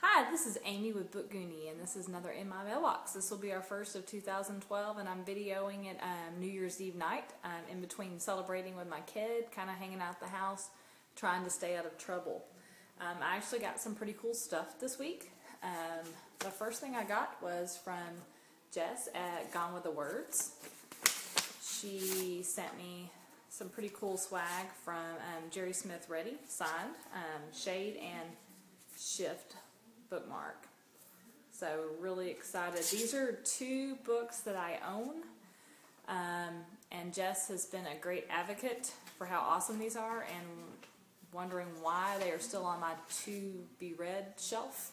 Hi, this is Amy with Bookgoonie, and this is another In My Mailbox. This will be our first of 2012, and I'm videoing it New Year's Eve night, in between celebrating with my kid, kind of hanging out the house, trying to stay out of trouble. I actually got some pretty cool stuff this week. The first thing I got was from Jess at Gone with the Words. She sent me some pretty cool swag from Jerry Smith Ready, signed, Shade and Shift bookmark. So really excited. These are two books that I own, and Jess has been a great advocate for how awesome these are and wondering why they are still on my to-be-read shelf.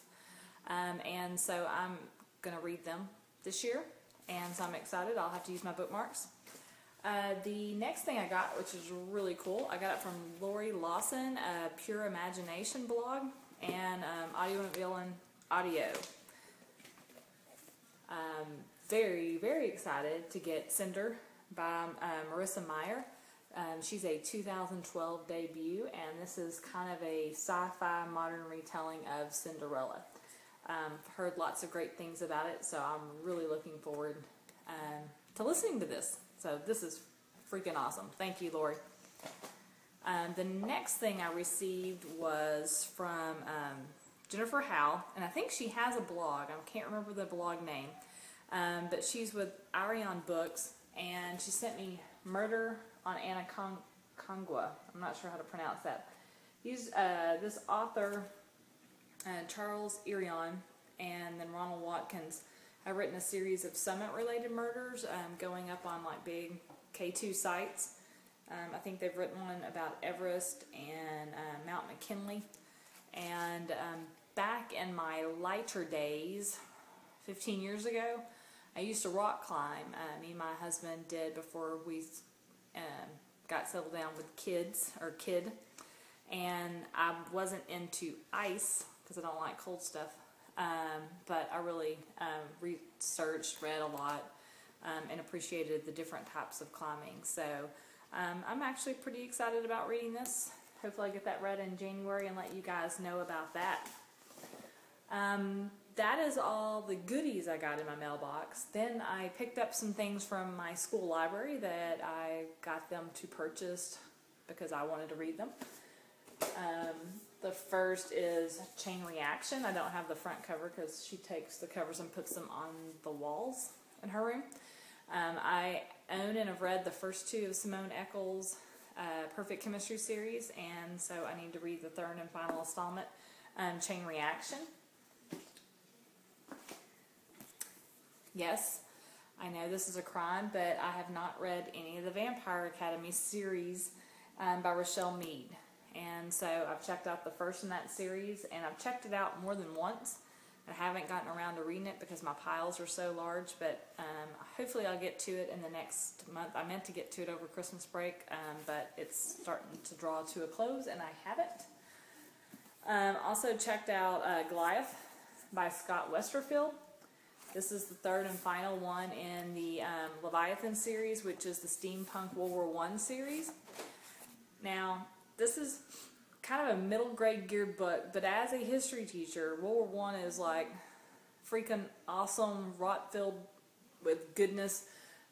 And so I'm going to read them this year, and so I'm excited. I'll have to use my bookmarks. The next thing I got, which is really cool, I got it from Lori Lawson, a Pure Imagination blog, and Audio and Villain Audio. Very, very excited to get Cinder by Marissa Meyer. She's a 2012 debut, and this is kind of a sci-fi modern retelling of Cinderella. Heard lots of great things about it, so I'm really looking forward to listening to this. So this is freaking awesome. Thank you, Lori. The next thing I received was from Jennifer Howe, and I think she has a blog. I can't remember the blog name, but she's with Arion Books, and she sent me Murder on Anaconagua. I'm not sure how to pronounce that. This author, Charles Arion, and then Ronald Watkins, have written a series of summit-related murders going up on like big K2 sites. I think they've written one about Everest and Mount McKinley. And back in my lighter days, 15 years ago, I used to rock climb. Me and my husband did before we got settled down with kid. And I wasn't into ice because I don't like cold stuff. But I really researched, read a lot, and appreciated the different types of climbing. So I'm actually pretty excited about reading this. Hopefully I get that read in January and let you guys know about that. That is all the goodies I got in my mailbox. Then I picked up some things from my school library that I got them to purchase because I wanted to read them. The first is Chain Reaction. I don't have the front cover because she takes the covers and puts them on the walls in her room. I own and have read the first two of Simone Eccles' Perfect Chemistry series, and so I need to read the third and final installment, Chain Reaction. Yes, I know this is a crime, but I have not read any of the Vampire Academy series by Rochelle Mead. And so I've checked out the first in that series, and I've checked it out more than once. I haven't gotten around to reading it because my piles are so large, but hopefully I'll get to it in the next month. I meant to get to it over Christmas break, but it's starting to draw to a close, and I haven't. Also checked out Goliath by Scott Westerfield. This is the third and final one in the Leviathan series, which is the Steampunk World War I series. Now, this is kind of a middle grade geared book, but as a history teacher, World War I is like freaking awesome, rot-filled with goodness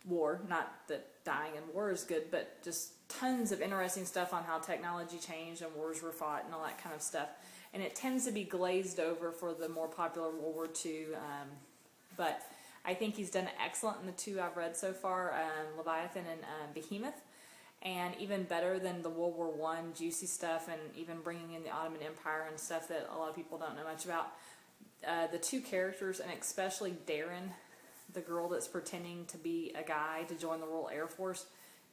war. Not that dying in war is good, but just tons of interesting stuff on how technology changed and wars were fought and all that kind of stuff. And it tends to be glazed over for the more popular World War II, but I think he's done excellent in the two I've read so far, Leviathan and Behemoth. And even better than the World War I juicy stuff, and even bringing in the Ottoman Empire and stuff that a lot of people don't know much about. The two characters, and especially Darren, the girl that's pretending to be a guy to join the Royal Air Force,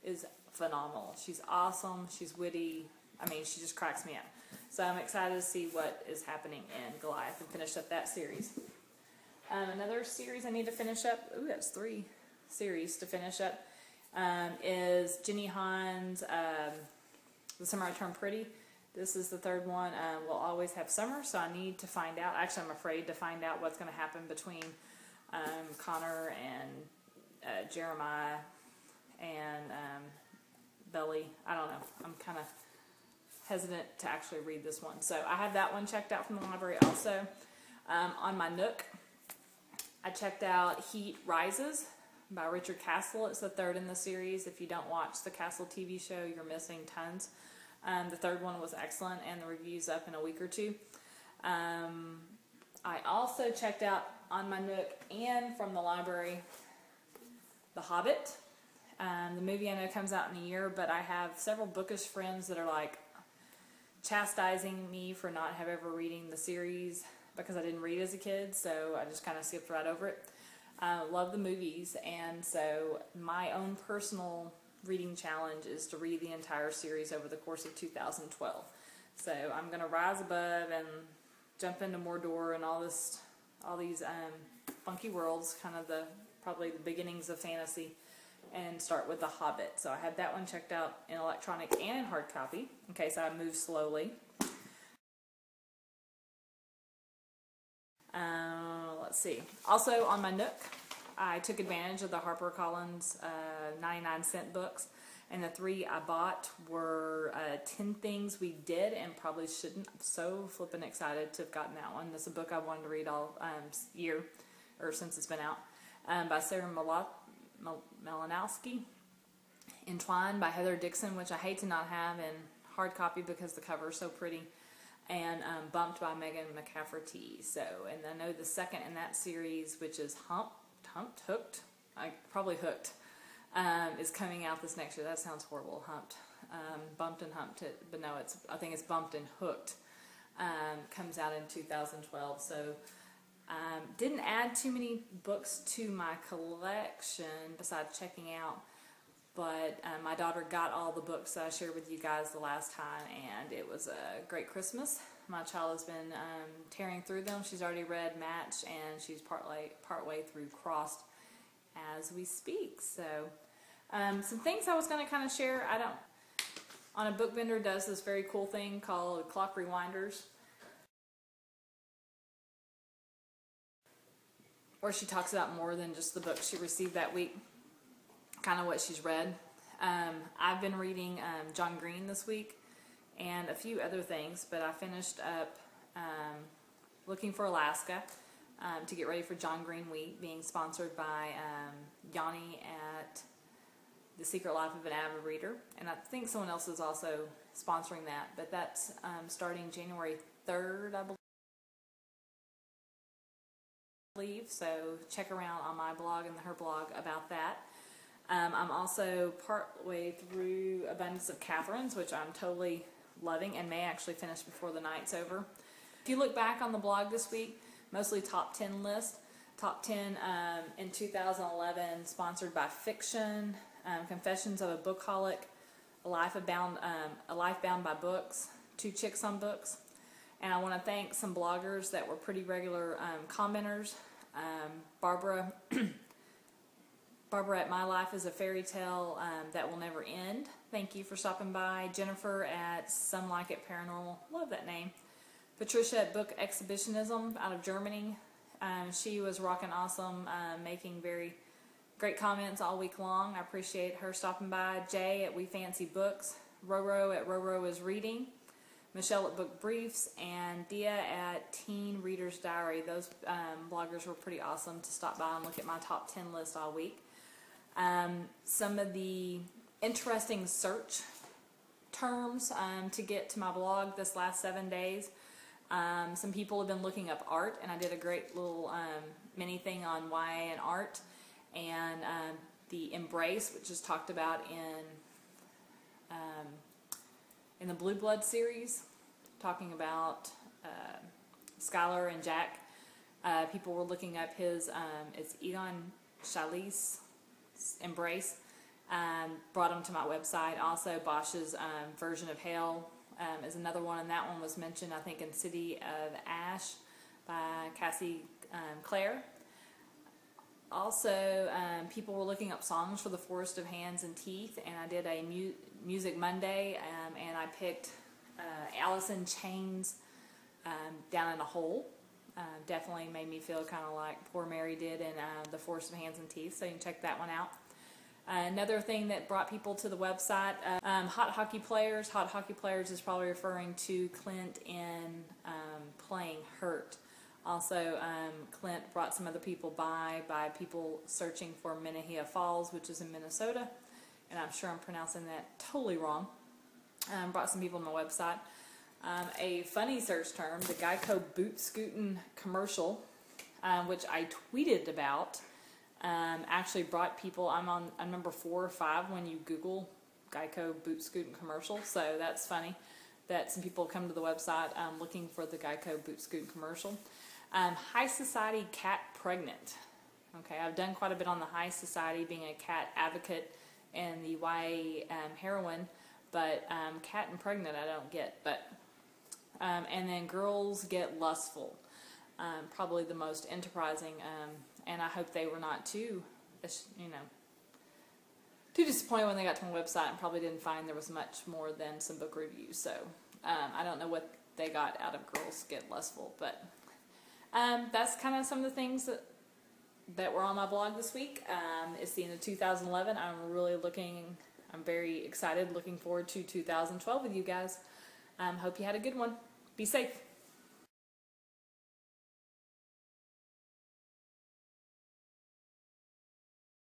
is phenomenal. She's awesome. She's witty. I mean, she just cracks me up. So I'm excited to see what is happening in Goliath and finish up that series. Another series I need to finish up. Ooh, that's 3 series to finish up. Is Jenny Han's The Summer I Turned Pretty. This is the third one. We'll always have summer, so I need to find out. Actually, I'm afraid to find out what's going to happen between Connor and Jeremiah and Belly. I don't know. I'm kind of hesitant to actually read this one. So I have that one checked out from the library also. On my Nook, I checked out Heat Rises by Richard Castle. It's the third in the series. If you don't watch the Castle TV show, you're missing tons. The third one was excellent, and the review's up in a week or two. I also checked out on my Nook and from the library The Hobbit. The movie I know comes out in a year, but I have several bookish friends that are like chastising me for not have ever reading the series because I didn't read as a kid, so I just kind of skipped right over it. Love the movies, and so my own personal reading challenge is to read the entire series over the course of 2012. So I'm going to rise above and jump into Mordor and all these funky worlds, kind of probably the beginnings of fantasy, and start with The Hobbit. So I have that one checked out in electronic and in hard copy in case I move slowly. Let's see. Also on my Nook, I took advantage of the HarperCollins 99-cent books, and the 3 I bought were 10 Things We Did and Probably Shouldn't. I'm so flippin' excited to have gotten that one. That's a book I wanted to read all year, or since it's been out, by Sarah Malinowski. Entwined by Heather Dixon, which I hate to not have in hard copy because the cover is so pretty. And Bumped by Megan McCafferty. So, and I know the second in that series, which is Hooked, is coming out this next year. That sounds horrible, Humped. Bumped and Humped, but no, I think it's Bumped and Hooked. Comes out in 2012. So, didn't add too many books to my collection besides checking out. But my daughter got all the books that I shared with you guys the last time, and it was a great Christmas. My child has been tearing through them. She's already read Match, and she's partway through Crossed as we speak. So some things I was going to kind of share. On a book vendor does this very cool thing called Clock Rewinders, where she talks about more than just the book she received that week. Kind of what she's read. I've been reading John Green this week and a few other things, but I finished up Looking for Alaska to get ready for John Green Week, being sponsored by Yanni at The Secret Life of an Avid Reader, and I think someone else is also sponsoring that, but that's starting January 3rd, I believe, so check around on my blog and her blog about that. I'm also partway through Abundance of Catherine's, which I'm totally loving and may actually finish before the night's over. If you look back on the blog this week, mostly top 10 list. Top 10 in 2011, sponsored by Fiction, Confessions of a Bookaholic, A Life Bound by Books, Two Chicks on Books. And I want to thank some bloggers that were pretty regular commenters. Barbara at My Life is a Fairy Tale That Will Never End. Thank you for stopping by. Jennifer at Some Like It Paranormal. Love that name. Patricia at Book Exhibitionism out of Germany. She was rocking awesome, making very great comments all week long. I appreciate her stopping by. Jay at We Fancy Books. Roro at Roro is Reading. Michelle at Book Briefs, and Dia at Teen Reader's Diary. Those bloggers were pretty awesome to stop by and look at my top 10 list all week. Some of the interesting search terms to get to my blog this last 7 days. Some people have been looking up art, and I did a great little mini thing on YA and art, and the Embrace, which is talked about in the Blue Blood series, talking about Skylar and Jack. People were looking up his, it's Egon Chalice Embrace, brought him to my website. Also, Bosch's version of Hell is another one, and that one was mentioned, I think, in City of Ash by Cassie Clare. Also, people were looking up songs for the Forest of Hands and Teeth, and I did a Music Monday, and I picked Alice in Chains, Down in a Hole. Definitely made me feel kind of like poor Mary did in the Forest of Hands and Teeth, so you can check that one out. Another thing that brought people to the website, Hot Hockey Players. Hot Hockey Players is probably referring to Clint in Playing Hurt Also, Clint brought some other people by people searching for Minnehaha Falls, which is in Minnesota, and I'm sure I'm pronouncing that totally wrong. Brought some people on my website. A funny search term, the Geico boot scooting commercial, which I tweeted about, actually brought people. I'm on number 4 or 5 when you Google Geico boot scooting commercial, so that's funny that some people come to the website looking for the Geico boot scooting commercial. High Society cat pregnant. Okay, I've done quite a bit on the High Society, being a cat advocate and the YA heroine, but cat and pregnant I don't get. But and then Girls Get Lustful, probably the most enterprising, and I hope they were not too, too disappointed when they got to my website and probably didn't find there was much more than some book reviews. So I don't know what they got out of Girls Get Lustful, but that's kind of some of the things that were on my blog this week. It's the end of 2011. I'm very excited, looking forward to 2012 with you guys. Hope you had a good one. Be safe.